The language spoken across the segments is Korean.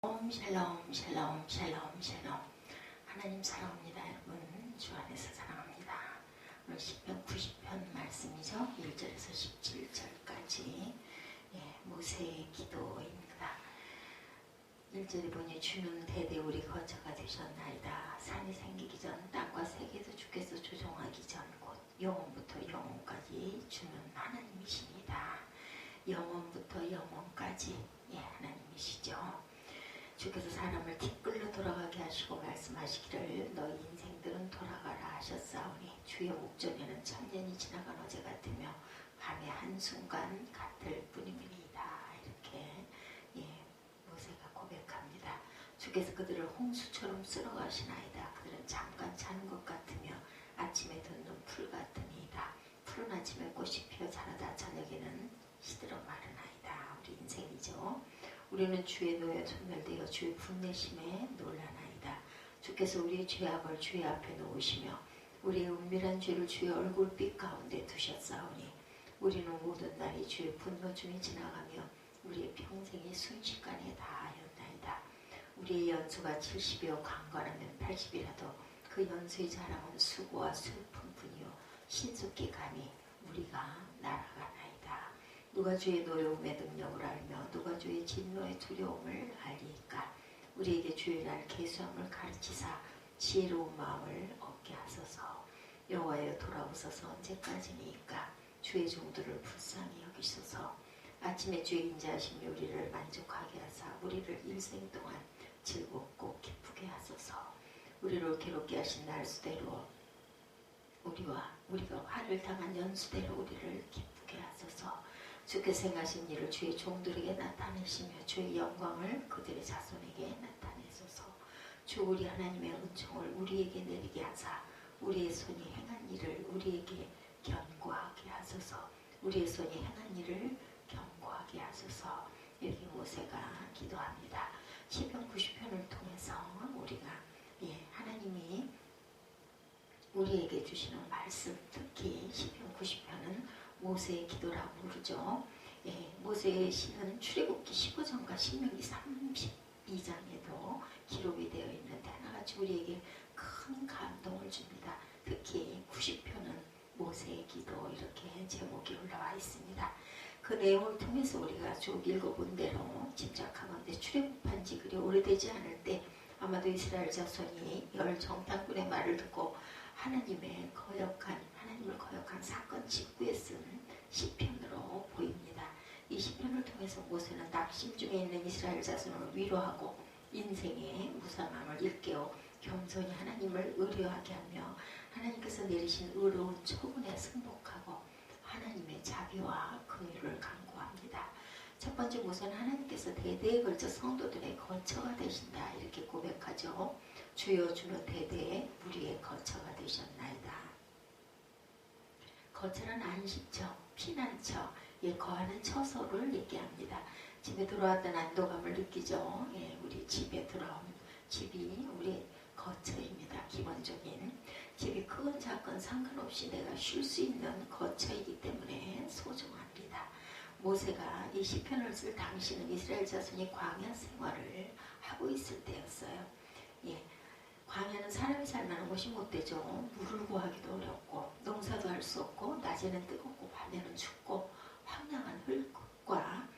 샬롬 샬롬 샬롬 샬롬. 하나님 사랑합니다. 여러분 주 안에서 사랑합니다. 오늘 시편 90편 말씀이죠. 1절에서 17절까지 모세의 기도입니다. 1절에 보니 주는 대대 우리 거처가 되셨나이다. 산이 생기기 전 땅과 세계도 주께서 조종하기 전 곧 영원부터 영원까지 주는 하나님이십니다. 영원부터 영원까지 하나님이시죠. 주께서 사람을 티끌로 돌아가게 하시고 말씀하시기를 너희 인생들은 돌아가라 하셨사오니 주의 목전에는 천년이 지나간 어제 같으며 밤의 한순간 같을 뿐입니다. 이렇게 모세가 고백합니다. 주께서 그들을 홍수처럼 쓸어가시나이다. 그들은 잠깐 자는 것 같으며 아침에 돋는 풀 같으니이다. 푸른 아침에 꽃이 피어 자라다 저녁에는 시들어 마르나이다. 우리 인생이죠. 우리는 주의 노에 소멸되어 주의 분내심에 놀라나이다. 주께서 우리의 죄악을 주의 앞에 놓으시며 우리의 은밀한 죄를 주의 얼굴빛 가운데 두셨사오니 우리는 모든 날이 주의 분노 중에 지나가며 우리의 평생이 순식간에 다하였나이다. 우리의 연수가 70이요 강건하면 80이라도 그 연수의 자랑은 수고와 슬픔뿐이요 신속히 가니 우리가 날아가나이다. 누가 주의 노여움의 능력을 알며 누가 주의 진노의 두려움을 알리까. 우리에게 주의 날 계수함을 가르치사 지혜로운 마음을 얻게 하소서. 여호와여 돌아오소서. 언제까지니까 주의 종들을 불쌍히 여기소서. 아침에 주의 인자하심이 우리를 만족하게 하사 우리를 일생 동안 즐겁고 기쁘게 하소서. 우리를 괴롭게 하신 날수대로 우리가 화를 당한 연수대로 우리를 기쁘게 하소서. 주께서 행하신 일을 주의 종들에게 나타내시며 주의 영광을 그들의 자손에게 나타내소서. 주 우리 하나님의 은총을 우리에게 내리게 하사 우리의 손이 행한 일을 우리에게 견고하게 하소서. 우리의 손이 행한 일을 견고하게 하소서. 이렇게 모세가 기도합니다. 시편 90편을 통해서 우리가 하나님이 우리에게 주시는 말씀, 특히 시편 90편은 모세의 기도라고 부르죠. 모세의 시는 출애굽기 15장과 신명기 32장에도 기록이 되어 있는데 하나같이 우리에게 큰 감동을 줍니다. 특히 90편은 모세의 기도 이렇게 제목이 올라와 있습니다. 그 내용을 통해서 우리가 쭉 읽어본 대로 짐작하건대 출애굽한 지 그리 오래되지 않을 때 아마도 이스라엘 자손이 열 정탐꾼의 말을 듣고 하나님을 거역한 사건 직후에 쓴 시편으로 보입니다. 이 시편을 통해서 모세는 낙심 중에 있는 이스라엘 자손을 위로하고 인생의 무상함을 일깨워 겸손히 하나님을 의뢰하게 하며 하나님께서 내리신 의로운 처분에 승복하고 하나님의 자비와 긍휼을 간구합니다. 첫 번째 모세는 하나님께서 대대에 걸쳐 성도들의 거처가 되신다 이렇게 고백하죠. 주여 주는 대대에 우리의 거처가 되셨나이다. 거처는 안식처, 피난처, 거하는 처소를 얘기합니다. 집에 들어왔던 안도감을 느끼죠. 우리 집에 들어온 집이 우리 거처입니다. 기본적인 집이 크건 작건 상관없이 내가 쉴 수 있는 거처이기 때문에 소중합니다. 모세가 이 시편을 쓸 당시는 이스라엘 자손이 광야 생활을 하고 있을 때였어요. 광야는 사람이 살만한 곳이 못 되죠. 물을 구하기도 어렵고 농사도 할 수 없고 낮에는 뜨겁고 밤에는 춥고 황량한 흙과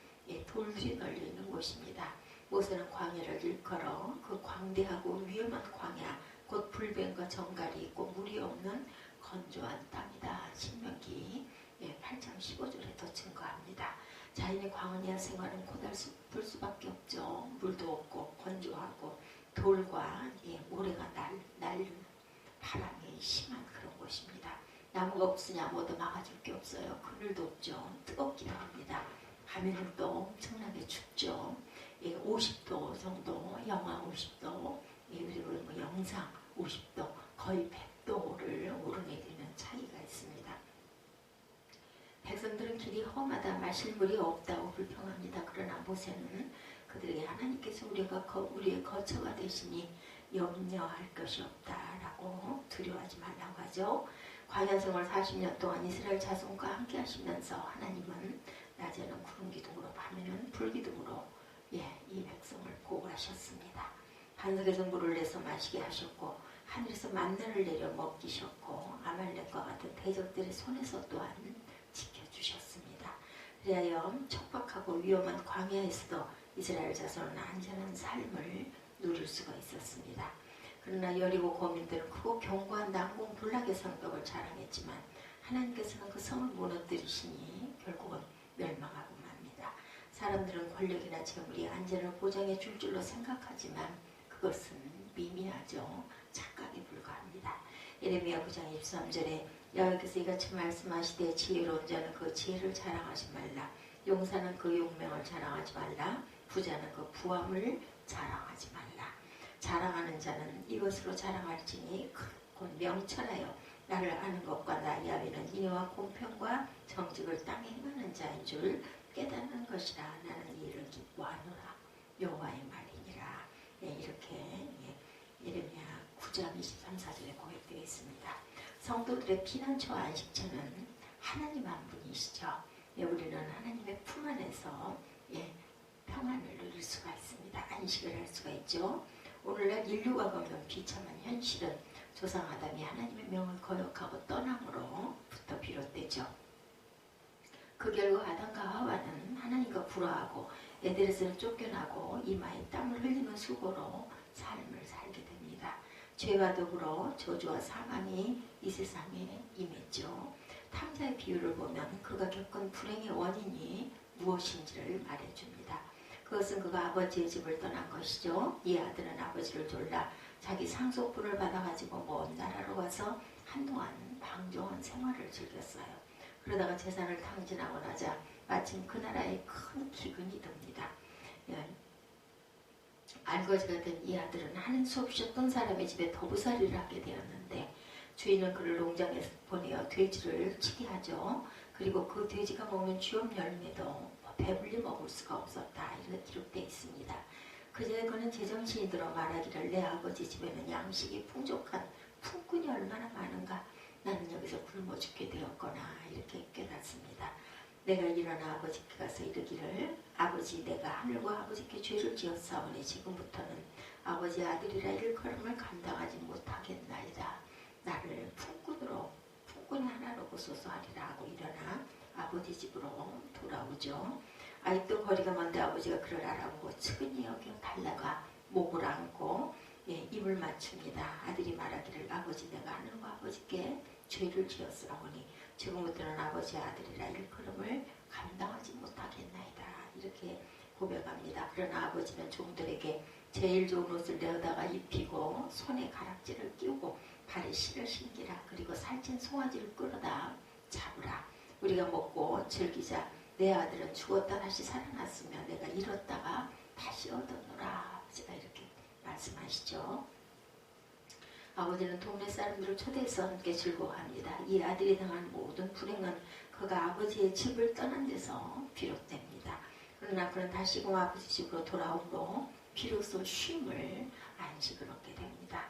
돌들이 널려있는 곳입니다. 모세는 광야를 일컬어 그 광대하고 위험한 광야 곧 불뱀과 정갈이 있고 물이 없는 건조한 땅이다. 신명기 8장 15절에 더 증거합니다. 자연의 광야 생활은 고달플 수밖에 없죠. 물도 없고 건조하고 돌과 모래가 날는 바람이 심한 그런 곳입니다. 나무가 없으니 아무도 막아줄 게 없어요. 그늘도 없죠. 뜨겁기도 합니다. 밤에는 또 엄청나게 춥죠. 50도 정도, 영하 50도, 그리고 영상 50도, 거의 100도를 오르내리는 차이가 있습니다. 백성들은 길이 험하다, 마실 물이 없다고 불평합니다. 그러나 모세는 그들에게 하나님께서 우리의 거처가 되시니 염려할 것이 없다라고 두려워하지 말라고 하죠. 광야 생활 40년 동안 이스라엘 자손과 함께 하시면서 하나님은 낮에는 구름 기둥으로 밤에는 불 기둥으로 이 백성을 보호하셨습니다. 반석에서 물을 내서 마시게 하셨고 하늘에서 만나를 내려 먹이셨고 아말렉과 같은 대적들의 손에서 또한 지켜주셨습니다. 그리하여 척박하고 위험한 광야에서도 이스라엘 자손은 안전한 삶을 누릴 수가 있었습니다. 그러나 여리고 거민들은 크고 견고한 난공 불락의 성벽을 자랑했지만 하나님께서는 그 성을 무너뜨리시니 결국은 멸망하고 맙니다. 사람들은 권력이나 재물이 안전을 보장해 줄 줄로 생각하지만 그것은 미미하죠. 착각에 불과합니다. 예레미야 9장 23절에 여호와께서 이같이 말씀하시되 지혜로운 자는 그 지혜를 자랑하지 말라. 용사는 그 용명을 자랑하지 말라. 부자는 그 부함을 자랑하지 말라. 자랑하는 자는 이것으로 자랑할지니 곧 명철하여 나를 아는 것과 나 야훼는 인애와 공평과 정직을 땅에 행하는 자인 줄 깨닫는 것이라. 나는 이 일을 기뻐하노라. 여호와의 말이니라. 이렇게 예레미야 9장 23, 4절에 고백되어 있습니다. 성도들의 피난처와 안식처는 하나님 한 분이시죠. 우리는 하나님의 품 안에서 평안을 누릴 수가 있습니다. 안식을 할 수가 있죠. 오늘날 인류가 겪는 비참한 현실은 조상 아담이 하나님의 명을 거역하고 떠남으로부터 비롯되죠. 그 결과 아담과 하와는 하나님과 불화하고 에덴에서 쫓겨나고 이마에 땀을 흘리는 수고로 삶을 살게 됩니다. 죄와 더불어 저주와 사망이 이 세상에 임했죠. 탕자의 비유를 보면 그가 겪은 불행의 원인이 무엇인지를 말해줍니다. 그것은 그가 아버지의 집을 떠난 것이죠. 이 아들은 아버지를 졸라 자기 상속분을 받아가지고 먼 나라로 가서 한동안 방종한 생활을 즐겼어요. 그러다가 재산을 탕진하고 나자 마침 그 나라에 큰 기근이 듭니다. 알거지가 된 이 아들은 하는 수 없이 어떤 사람의 집에 더부살이를 하게 되었는데 주인은 그를 농장에 보내어 돼지를 치게 하죠. 그리고 그 돼지가 먹는 쥐업 열매도 배불리 먹을 수가 없었다. 이렇게 기록되어 있습니다. 그제야 그는 제정신이 들어 말하기를 내 아버지 집에는 양식이 풍족한 품꾼이 얼마나 많은가. 나는 여기서 굶어 죽게 되었거나 이렇게 깨닫습니다. 내가 일어나 아버지께 가서 이르기를 아버지 내가 하늘과 아버지께 죄를 지었사오니 지금부터는 아버지 아들이라 일컬음을 감당하지 못하겠나이다. 나를 품꾼이 하나로 보소서 하리라 하고 일어나 아버지 집으로 돌아오죠. 아직도 거리가 먼데 아버지가 그를 알아보고 측은히 여겨 달라가 목을 안고 입을 맞춥니다. 아들이 말하기를 아버지 내가 하늘과 아버지께 죄를 지었사오니 지금부터는 아버지의 아들이라 일컬음을 감당하지 못하겠나이다. 이렇게 고백합니다. 그러나 아버지는 종들에게 제일 좋은 옷을 내어다가 입히고 손에 가락지를 끼우고 발에 실을 신기라. 그리고 살찐 송아지를 끌어다 잡으라. 우리가 먹고 즐기자. 내 아들은 죽었다 다시 살아났으며 내가 잃었다가 다시 얻었노라. 아버지가 이렇게 말씀하시죠. 아버지는 동네 사람들을 초대해서 함께 즐거워합니다. 이 아들이 당한 모든 불행은 그가 아버지의 집을 떠난 데서 비롯됩니다. 그러나 그는 다시금 아버지 집으로 돌아오므로 비로소 쉼을 안식을 얻게 됩니다.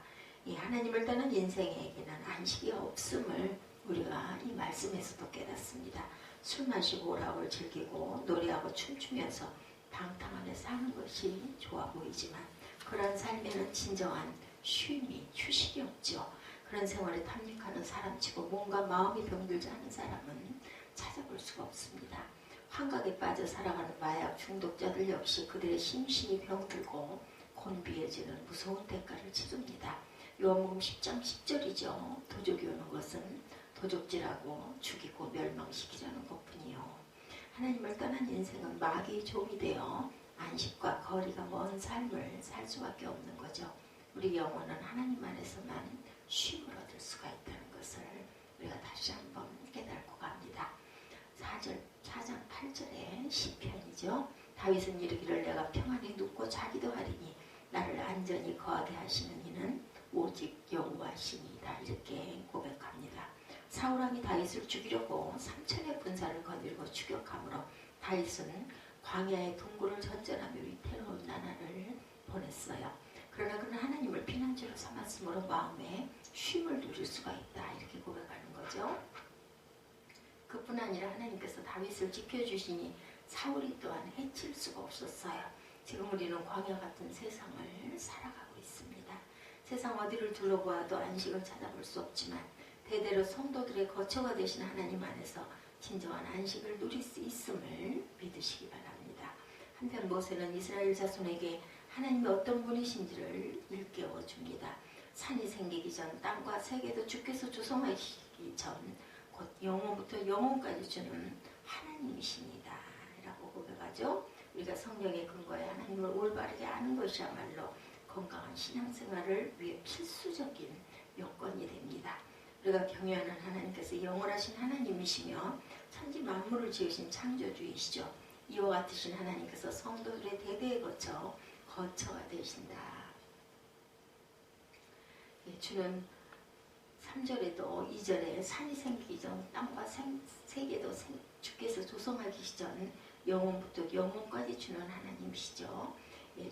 이 하나님을 떠난 인생에게는 안식이 없음을 우리가 이 말씀에서도 깨닫습니다. 술 마시고 오락을 즐기고 노래하고 춤추면서 방탕 안에 사는 것이 좋아 보이지만 그런 삶에는 진정한 쉼이 휴식이 없죠. 그런 생활에 탐닉하는 사람치고 몸과 마음이 병들지 않은 사람은 찾아볼 수가 없습니다. 환각에 빠져 살아가는 마약 중독자들 역시 그들의 심신이 병들고 곤비해지는 무서운 대가를 치릅니다. 요한복음 10장 10절이죠. 도적이 오는 것은 도적질하고 죽이고 멸망시키려는 것뿐이요. 하나님을 떠난 인생은 마귀의 종이 되어 안식과 거리가 먼 삶을 살 수밖에 없는 거죠. 우리 영혼은 하나님 안에서만 쉼을 얻을 수가 있다는 것을 우리가 다시 한번 깨닫고 갑니다. 4장 8절의 시편이죠. 다윗은 이르기를 내가 평안히 눕고 자기도 하리니 나를 안전히 거하게 하시는 이는 오직 여호와시니이다. 이렇게 고백합니다. 사울왕이 다윗을 죽이려고 3천의 군사를 거느리고 추격하므로 다윗은 광야의 동굴을 전전하며 위태로운 나날을 보냈어요. 그러나 그는 하나님을 피난처로 삼았으므로 마음에 쉼을 누릴 수가 있다. 이렇게 고백하는 거죠. 그뿐 아니라 하나님께서 다윗을 지켜주시니 사울이 또한 해칠 수가 없었어요. 지금 우리는 광야 같은 세상을 살아가고 있습니다. 세상 어디를 둘러보아도 안식을 찾아볼 수 없지만 대대로 성도들의 거처가 되신 하나님 안에서 진정한 안식을 누릴 수 있음을 믿으시기 바랍니다. 한편 모세는 이스라엘 자손에게 하나님이 어떤 분이신지를 일깨워 줍니다. 산이 생기기 전 땅과 세계도 주께서 조성하시기 전 곧 영원부터 영원까지 주는 하나님이십니다 라고 고백하죠. 우리가 성령의 근거에 하나님을 올바르게 아는 것이야말로 건강한 신앙생활을 위해 필수적인 요건이 됩니다. 우리가 경외하는 하나님께서 영원하신 하나님이시며 천지 만물을 지으신 창조주이시죠. 이와 같으신 하나님께서 성도들의 대대에 거쳐 거처가 되신다. 주는 3절에도 2절에 산이 생기기 전 땅과 세계도 주께서 조성하기 전 영원부터 영원까지 주는 하나님이시죠.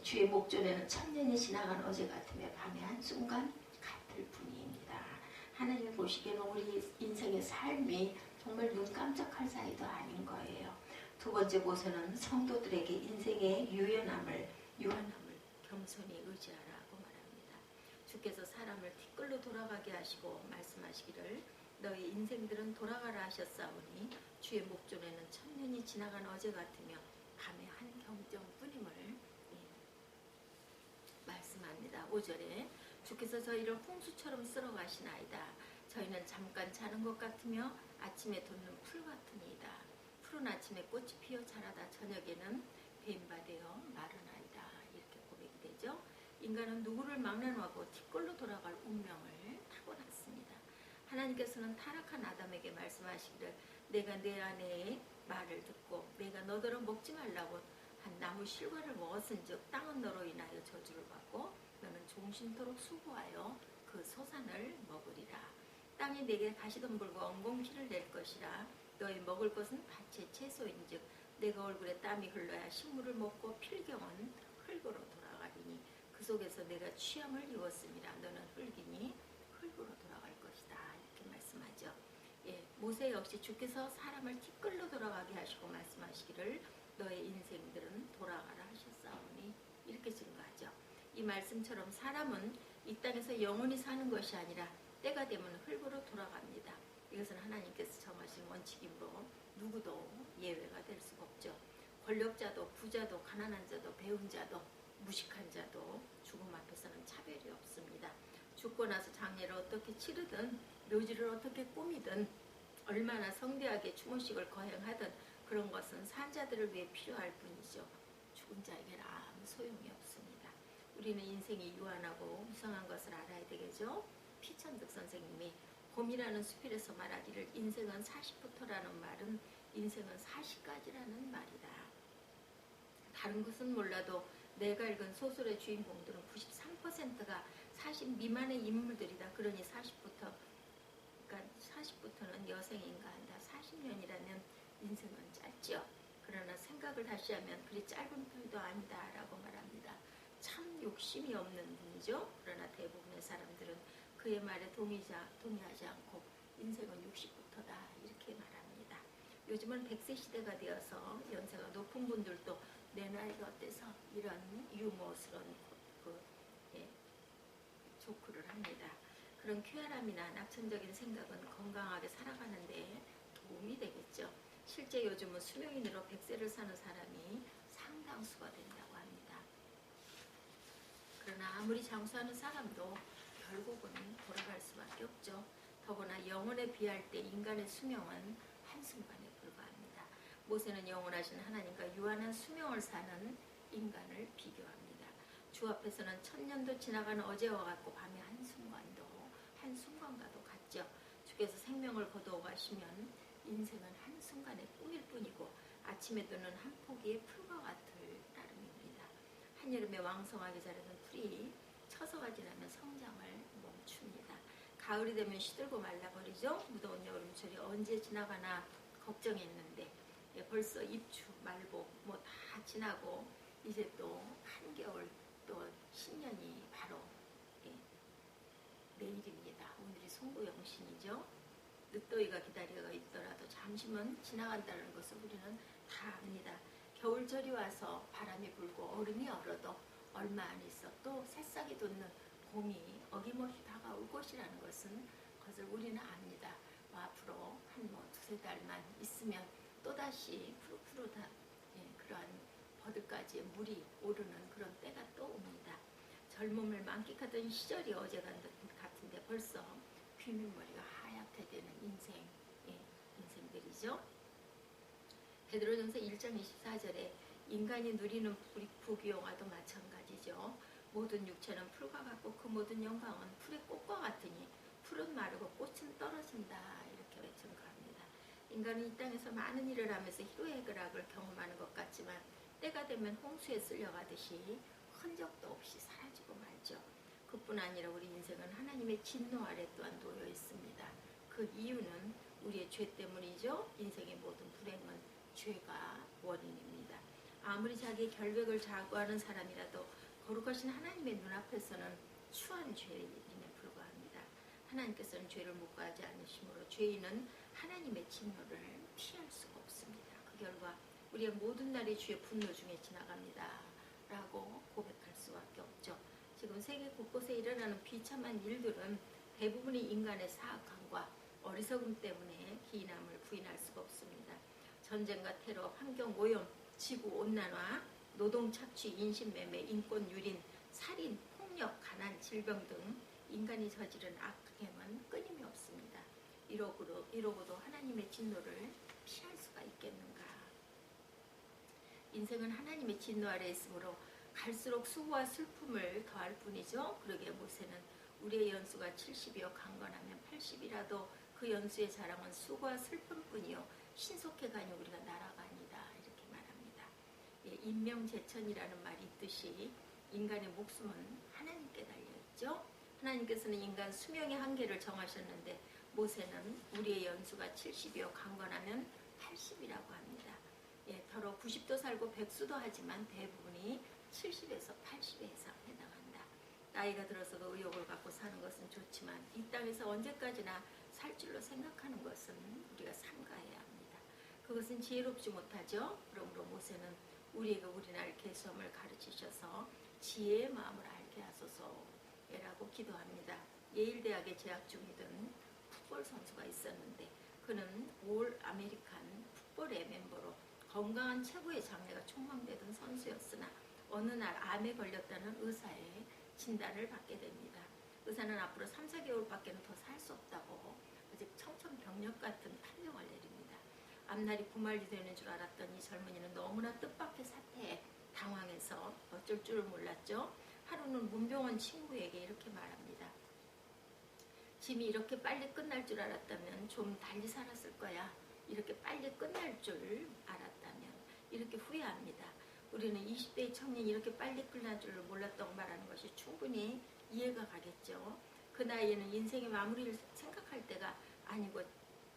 주의 목전에는 천년이 지나간 어제 같으며 밤의 한순간 같을 뿐입니다. 하나님 보시기에는 우리 인생의 삶이 정말 눈 깜짝할 사이도 아닌 거예요. 두 번째 모세는 성도들에게 인생의 유연함을 겸손히 의지하라고 말합니다. 주께서 사람을 티끌로 돌아가게 하시고 말씀하시기를 너희 인생들은 돌아가라 하셨사오니 주의 목전에는 천년이 지나간 어제 같으며 밤의 한 경정뿐임을 말씀합니다. 5절에 주께서 저희를 홍수처럼 쓸어 가시나이다. 저희는 잠깐 자는 것 같으며 아침에 돋는 풀 같으니이다. 푸른 아침에 꽃이 피어 자라다 저녁에는 뱀바되어 마르나이다. 이렇게 고백이 되죠. 인간은 누구를 막론하고 티끌로 돌아갈 운명을 타고났습니다. 하나님께서는 타락한 아담에게 말씀하시기를 내가 내 아내의 말을 듣고 내가 너더러 먹지 말라고 한 나무 실과를 먹었은즉 땅은 너로 인하여 저주를 받고 너는 종신토록 수고하여 그 소산을 먹으리라. 땅이 내게 가시덤불과 엉겅퀴를 낼 것이라. 너희 먹을 것은 밭의 채소인즉 내가 얼굴에 땀이 흘러야 식물을 먹고 필경은 흙으로 돌아가리니 그 속에서 내가 취함을 입었음이라. 너는 흙이니 흙으로 돌아갈 것이다. 이렇게 말씀하죠. 모세 역시 주께서 사람을 티끌로 돌아가게 하시고 말씀하시기를 너의 인생들은 돌아가라 하셨사오니 이렇게 증거하죠. 이 말씀처럼 사람은 이 땅에서 영원히 사는 것이 아니라 때가 되면 흙으로 돌아갑니다. 이것은 하나님께서 정하신 원칙이므로 누구도 예외가 될 수가 없죠. 권력자도 부자도 가난한 자도 배운 자도 무식한 자도 죽음 앞에서는 차별이 없습니다. 죽고 나서 장례를 어떻게 치르든 묘지를 어떻게 꾸미든 얼마나 성대하게 추모식을 거행하든 그런 것은 산자들을 위해 필요할 뿐이죠. 죽은 자에게는 아무 소용이 없습니다. 우리는 인생이 유한하고 무성한 것을 알아야 되겠죠. 피천득 선생님이 봄이라는 수필에서 말하기를 인생은 40부터라는 말은 인생은 40까지라는 말이다. 다른 것은 몰라도 내가 읽은 소설의 주인공들은 93%가 40 미만의 인물들이다. 그러니 40부터는 여생인가 한다. 40년이라면 인생은 짧죠. 그러나 생각을 다시 하면 그리 짧은 편도 아니다 라고 말합니다. 참 욕심이 없는 분이죠. 그러나 대부분의 사람들은 그의 말에 동의하지 않고 인생은 60부터다 이렇게 말합니다. 요즘은 100세 시대가 되어서 연세가 높은 분들도 내 나이가 어때서 이런 유머스러운 조크를 합니다. 그런 쾌활함이나 낙천적인 생각은 건강하게 살아가는데 도움이 되겠죠. 실제 요즘은 수명인으로 100세를 사는 사람이 상당수가 된다고 합니다. 그러나 아무리 장수하는 사람도 결국은 돌아갈 수밖에 없죠. 더구나 영혼에 비할 때 인간의 수명은 한순간에 불과합니다. 모세는 영원하신 하나님과 유한한 수명을 사는 인간을 비교합니다. 주 앞에서는 천년도 지나가는 어제와 같고 밤의 한순간과도 같죠. 주께서 생명을 거두어 가시면 인생은 한순간의 꿈일 뿐이고 아침에 뜨는 한 포기의 풀과 같을 따름입니다. 한여름에 왕성하게 자라는 풀이 처서가 지나면 성장을 멈춥니다. 가을이 되면 시들고 말라버리죠. 무더운 여름철이 언제 지나가나 걱정했는데 벌써 입추, 말복 다 지나고 이제 또 한겨울 또 신년이 바로 내일입니다. 오늘이 송구영신이죠. 늦더위가 기다려 있더라도 잠시만 지나간다는 것을 우리는 다 압니다. 겨울철이 와서 바람이 불고 얼음이 얼어도 얼마 안 있어 또 새싹이 돋는 봄이 어김없이 다가올 것이라는 것을 우리는 압니다. 앞으로 한 두세 달만 있으면 또다시 푸릇푸릇한 그러한 버들가지에 물이 오르는 그런 때가 또 옵니다. 젊음을 만끽하던 시절이 어제 같은데 벌써 귀밀머리가 하얗게 되는 인생들이죠. 베드로전서 1장 24절에 인간이 누리는 부귀영화도 마찬가지죠. 모든 육체는 풀과 같고 그 모든 영광은 풀의 꽃과 같으니 풀은 마르고 꽃은 떨어진다 이렇게 외쳐갑니다. 인간은 이 땅에서 많은 일을 하면서 희로의 극락을 경험하는 것 같지만 때가 되면 홍수에 쓸려가듯이 흔적도 없이 사라지고 말죠. 그뿐 아니라 우리 인생은 하나님의 진노 아래 또한 놓여 있습니다. 그 이유는 우리의 죄 때문이죠. 인생의 모든 불행은 죄가 원인입니다. 아무리 자기의 결백을 자고하는 사람이라도 거룩하신 하나님의 눈앞에서는 추한 죄인에 불과합니다. 하나님께서는 죄를 묵과하지 않으시므로 죄인은 하나님의 진노를 피할 수가 없습니다. 그 결과 우리의 모든 날이 주의 분노 중에 지나갑니다. 라고 고백할 수밖에 없죠. 지금 세계 곳곳에 일어나는 비참한 일들은 대부분이 인간의 사악함과 어리석음 때문에 기인함을 부인할 수가 없습니다. 전쟁과 테러, 환경오염, 지구온난화, 노동착취, 인신매매, 인권유린, 살인, 폭력, 가난, 질병 등 인간이 저지른 악행은 끊임이 없습니다. 이러고도 하나님의 진노를 피할 수가 있겠는가? 인생은 하나님의 진노 아래 있으므로 갈수록 수고와 슬픔을 더할 뿐이죠. 그러기에 모세는 우리의 연수가 70이요 강건하면 80이라도 그 연수의 자랑은 수고와 슬픔뿐이요 신속해가니 우리가 날아가니다 이렇게 말합니다. 인명재천이라는 말이 있듯이 인간의 목숨은 하나님께 달려있죠. 하나님께서는 인간 수명의 한계를 정하셨는데 모세는 우리의 연수가 70이요 강건하면 80이라고 합니다. 더러 90도 살고 100수도 하지만 대부분이 70에서 80에 해당한다. 나이가 들어서도 의욕을 갖고 사는 것은 좋지만 이 땅에서 언제까지나 살 줄로 생각하는 것은 우리가 삼가해야 합니다. 그것은 지혜롭지 못하죠. 그러므로 모세는 우리에게 우리날 계수함을 가르치셔서 지혜의 마음을 알게 하소서라고 기도합니다. 예일대학에 재학 중이던 풋볼 선수가 있었는데 그는 올 아메리칸 풋볼의 멤버로 건강한 최고의 장래가 촉망되던 선수였으나 어느 날 암에 걸렸다는 의사의 진단을 받게 됩니다. 의사는 앞으로 3-4개월밖에 더 살 수 없다고 아직 청천벽력 같은 판정을 내립니다. 앞날이 구말리 되는 줄 알았던 이 젊은이는 너무나 뜻밖의 사태에 당황해서 어쩔 줄을 몰랐죠. 하루는 문병원 친구에게 이렇게 말합니다. 짐이 이렇게 빨리 끝날 줄 알았다면 좀 달리 살았을 거야. 이렇게 빨리 끝날 줄 알았다면 이렇게 후회합니다. 우리는 20대의 청년이 이렇게 빨리 끝날 줄 몰랐다고 말하는 것이 충분히 이해가 가겠죠. 그 나이에는 인생의 마무리를 생각할 때가 아니고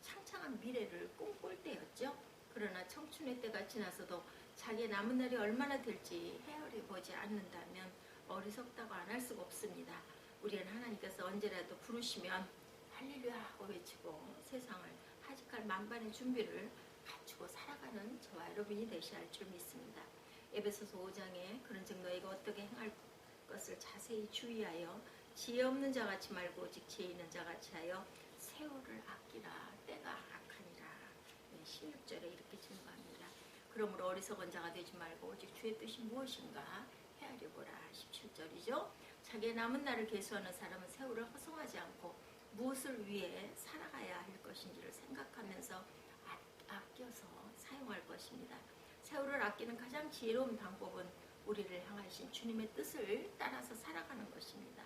창창한 미래를 꿈꿀 때였죠. 그러나 청춘의 때가 지나서도 자기의 남은 날이 얼마나 될지 헤아려보지 않는다면 어리석다고 안 할 수가 없습니다. 우리는 하나님께서 언제라도 부르시면 할렐루야 하고 외치고 세상을 하직할 만반의 준비를 갖추고 살아가는 저와 여러분이 되셔야 할 줄 믿습니다. 에베소서 5장에 그런즉 너희가 어떻게 행할 것을 자세히 주의하여 지혜 없는 자같이 말고 오직 지혜 있는 자같이 하여 세월을 아끼라. 때가 악하니라. 16절에 이렇게 증거합니다. 그러므로 어리석은 자가 되지 말고 오직 주의 뜻이 무엇인가 헤아려보라. 17절이죠. 자기의 남은 날을 계수하는 사람은 세월을 허송하지 않고 무엇을 위해 살아가야 할 것인지를 생각하면서 아껴서 사용할 것입니다. 세월을 아끼는 가장 지혜로운 방법은 우리를 향하신 주님의 뜻을 따라서 살아가는 것입니다.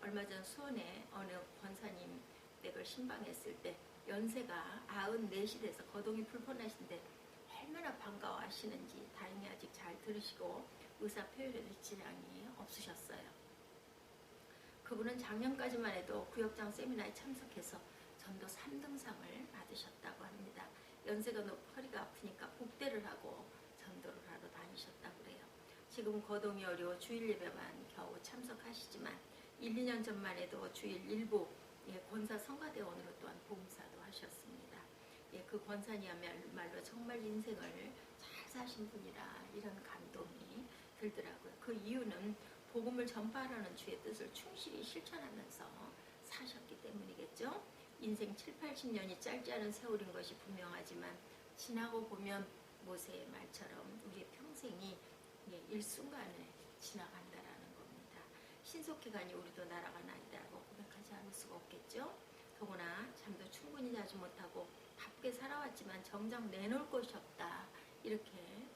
얼마 전 수원에 어느 권사님 댁을 신방했을 때 연세가 94이 돼서 거동이 불편하신데 얼마나 반가워하시는지 다행히 아직 잘 들으시고 의사 표현에도 지장이 없으셨어요. 그분은 작년까지만 해도 구역장 세미나에 참석해서 전도 3등상을 받으셨다고 합니다. 연세가 높고 허리가 아프니까 복대를 하고 전도를 하러 다니셨다고 그래요. 지금 거동이 어려워 주일 예배만 겨우 참석하시지만 1-2년 전만 해도 주일 일부 권사 성가대원으로 또한 봉사도 하셨습니다. 그 권사님이야말로 정말 인생을 잘 사신 분이라 이런 감동이 들더라고요. 그 이유는 복음을 전파하라는 주의 뜻을 충실히 실천하면서 사셨기 때문이겠죠. 인생 7, 80년이 짧지 않은 세월인 것이 분명하지만 지나고 보면 모세의 말처럼 우리의 평생이 일순간에 지나간다라는 겁니다. 신속해가니 우리도 날아가나이다라고 고백하지 않을 수가 없겠죠. 더구나 잠도 충분히 자지 못하고 바쁘게 살아왔지만 정작 내놓을 것이 없다 이렇게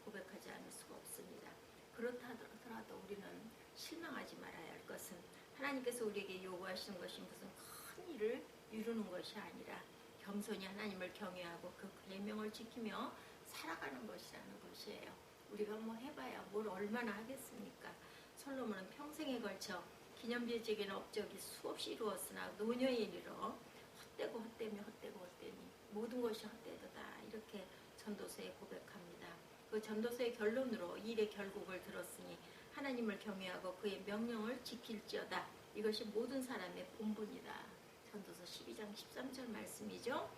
고백하지 않을 수가 없습니다. 그렇다 하더라도 우리는 실망하지 말아야 할 것은 하나님께서 우리에게 요구하시는 것이 무슨 큰 일을 이루는 것이 아니라 겸손히 하나님을 경외하고 그 계명을 지키며 살아가는 것이라는 것이에요. 우리가 뭐 해봐야 뭘 얼마나 하겠습니까? 솔로몬은 평생에 걸쳐 기념비적인 업적이 수없이 이루었으나 노년에 이르러 헛되고 헛되며 헛되고 헛되니 모든 것이 헛되도다 이렇게 전도서에 고백합니다. 그 전도서의 결론으로 일의 결국을 들었으니 하나님을 경외하고 그의 명령을 지킬지어다. 이것이 모든 사람의 본분이다. 전도서 12장 13절 말씀이죠.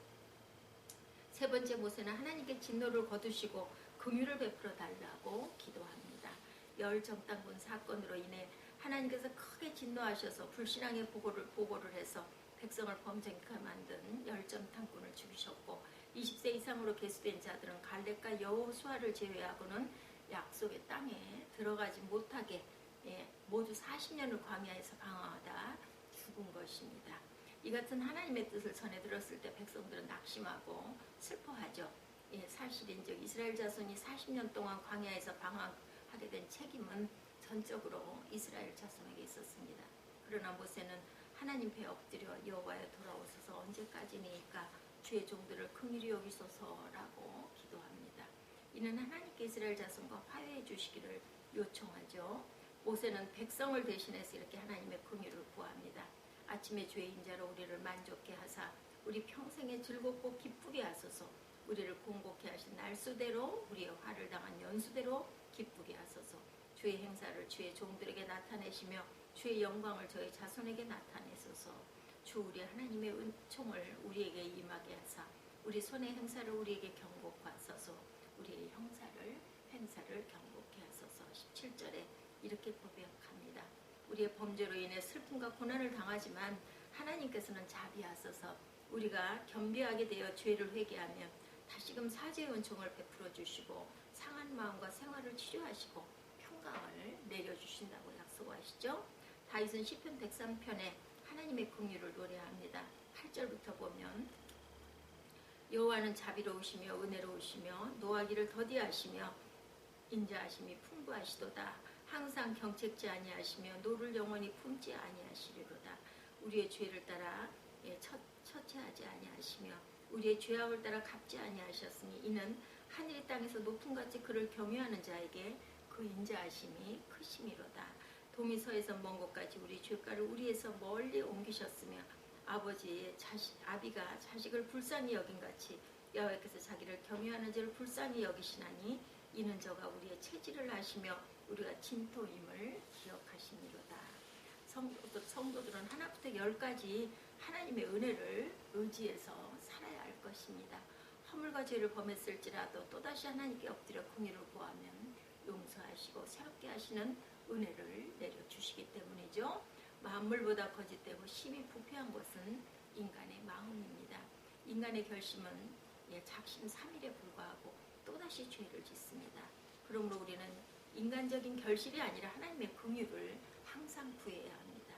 세 번째 모세는 하나님께 진노를 거두시고 긍휼을 베풀어 달라고 기도합니다. 열정당군 사건으로 인해 하나님께서 크게 진노하셔서 불신앙의 보고를 해서 백성을 범죄케 만든 열정탐꾼을 죽이셨고 20세 이상으로 계수된 자들은 갈렙과 여호수아를 제외하고는 약속의 땅에 들어가지 못하게 모두 40년을 광야에서 방황하다 죽은 것입니다. 이 같은 하나님의 뜻을 전해 들었을 때 백성들은 낙심하고 슬퍼하죠. 사실인즉 이스라엘 자손이 40년 동안 광야에서 방황하게 된 책임은 전적으로 이스라엘 자손에게 있었습니다. 그러나 모세는 하나님 배에 엎드려 여호와에 돌아오소서 언제까지니까 주의 종들을 긍휼히 여기소서라고 기도합니다. 이는 하나님께 이스라엘 자손과 화해해 주시기를 요청하죠. 모세는 백성을 대신해서 이렇게 하나님의 긍휼을 구합니다. 아침에 주의 인자로 우리를 만족케 하사 우리 평생에 즐겁고 기쁘게 하소서. 우리를 공복케 하신 날수대로 우리의 화를 당한 연수대로 기쁘게 하소서. 주의 행사를 주의 종들에게 나타내시며 주의 영광을 저희 자손에게 나타내소서. 주 우리 하나님의 은총을 우리에게 임하게 하사 우리 손의 행사를 우리에게 경고케 하소서. 우리의 행사를 경고케 하소서. 17절에 이렇게 고백합니다. 우리의 범죄로 인해 슬픔과 고난을 당하지만 하나님께서는 자비하소서. 우리가 겸비하게 되어 죄를 회개하며 다시금 사죄의 은총을 베풀어 주시고 상한 마음과 생활을 치료하시고 평강을 내려주신다고 약속하시죠. 다윗은 시편 103편에 하나님의 긍휼을 노래합니다. 8절부터 보면 여호와는 자비로우시며 은혜로우시며 노하기를 더디하시며 인자하심이 풍부하시도다. 항상 경책지 아니하시며 노를 영원히 품지 아니하시리로다. 우리의 죄를 따라 처체하지 아니하시며 우리의 죄악을 따라 갚지 아니하셨으니 이는 하늘의 땅에서 높음같이 그를 경외하는 자에게 그 인자하심이 크심이로다. 도미서에서 먼 곳까지 우리 죄가를 우리에서 멀리 옮기셨으며 아비가 자식을 불쌍히 여긴같이 여호와께서 자기를 경외하는 자를 불쌍히 여기시나니 이는 저가 우리의 체질을 아시며 우리가 진토임을 기억하시니로다. 성도들은 하나부터 열까지 하나님의 은혜를 의지해서 살아야 할 것입니다. 허물과 죄를 범했을지라도 또다시 하나님께 엎드려 긍휼을 구하면 용서하시고 새롭게 하시는 은혜를 내려주시기 때문이죠. 만물보다 거짓되고 심히 부패한 것은 인간의 마음입니다. 인간의 결심은 작심삼일에 불과하고 또다시 죄를 짓습니다. 그러므로 우리는 인간적인 결실이 아니라 하나님의 긍휼을 항상 구해야 합니다.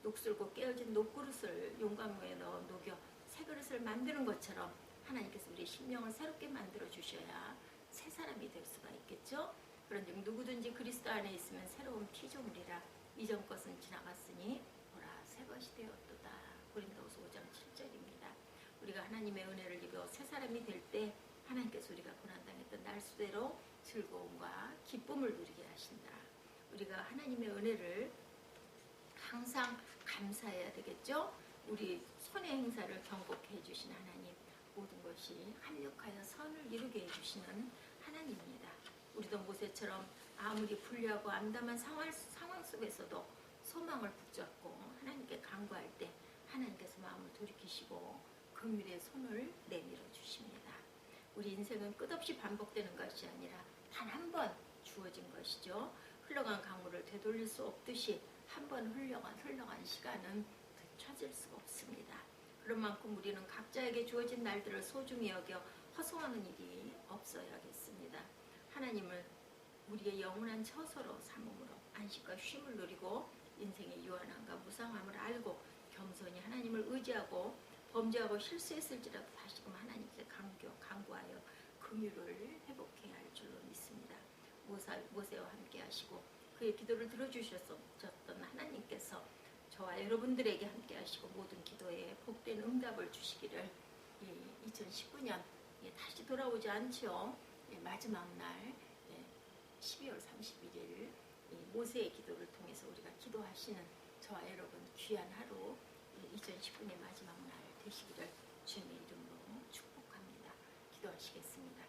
녹슬고 깨어진 녹그릇을 용광로에 넣어 녹여 새 그릇을 만드는 것처럼 하나님께서 우리 심령을 새롭게 만들어 주셔야 새 사람이 될 수가 있겠죠. 그런즉 누구든지 그리스도 안에 있으면 새로운 피조물이라 이전 것은 지나갔으니 보라 새 것이 되었도다. 고린도후서 5장 7절입니다. 우리가 하나님의 은혜를 입어 새 사람이 될 때 하나님께서 우리가 고난당했던 날수대로 즐거움과 기쁨을 누리게 하신다. 우리가 하나님의 은혜를 항상 감사해야 되겠죠. 우리 손의 행사를 경고케 해주신 하나님, 모든 것이 합력하여 선을 이루게 해주시는 하나님입니다. 우리도 모세처럼 아무리 불리하고 암담한 상황 속에서도 소망을 붙잡고 하나님께 간구할 때 하나님께서 마음을 돌이키시고 긍휼의 손을 내밀어 주십니다. 우리 인생은 끝없이 반복되는 것이 아니라 단 한 번 주어진 것이죠. 흘러간 강물을 되돌릴 수 없듯이 한 번 흘러간 시간은 되찾을 수가 없습니다. 그런 만큼 우리는 각자에게 주어진 날들을 소중히 여겨 허송하는 일이 없어야겠습니다. 하나님을 우리의 영원한 처소로 삼음으로 안식과 쉼을 누리고 인생의 유한함과 무상함을 알고 겸손히 하나님을 의지하고 범죄하고 실수했을지라도 다시금 하나님께 간구하여 긍휼을 회복해야 할 줄로 믿습니다. 모세와 함께 하시고 그의 기도를 들어주셨던 하나님께서 저와 여러분들에게 함께 하시고 모든 기도에 복된 응답을 주시기를 2019년 다시 돌아오지 않죠. 마지막 날 12월 31일 모세의 기도를 통해서 우리가 기도하시는 저와 여러분 귀한 하루 2019년 마지막 날 되시기를 주님의 이름으로 축복합니다. 기도하시겠습니다.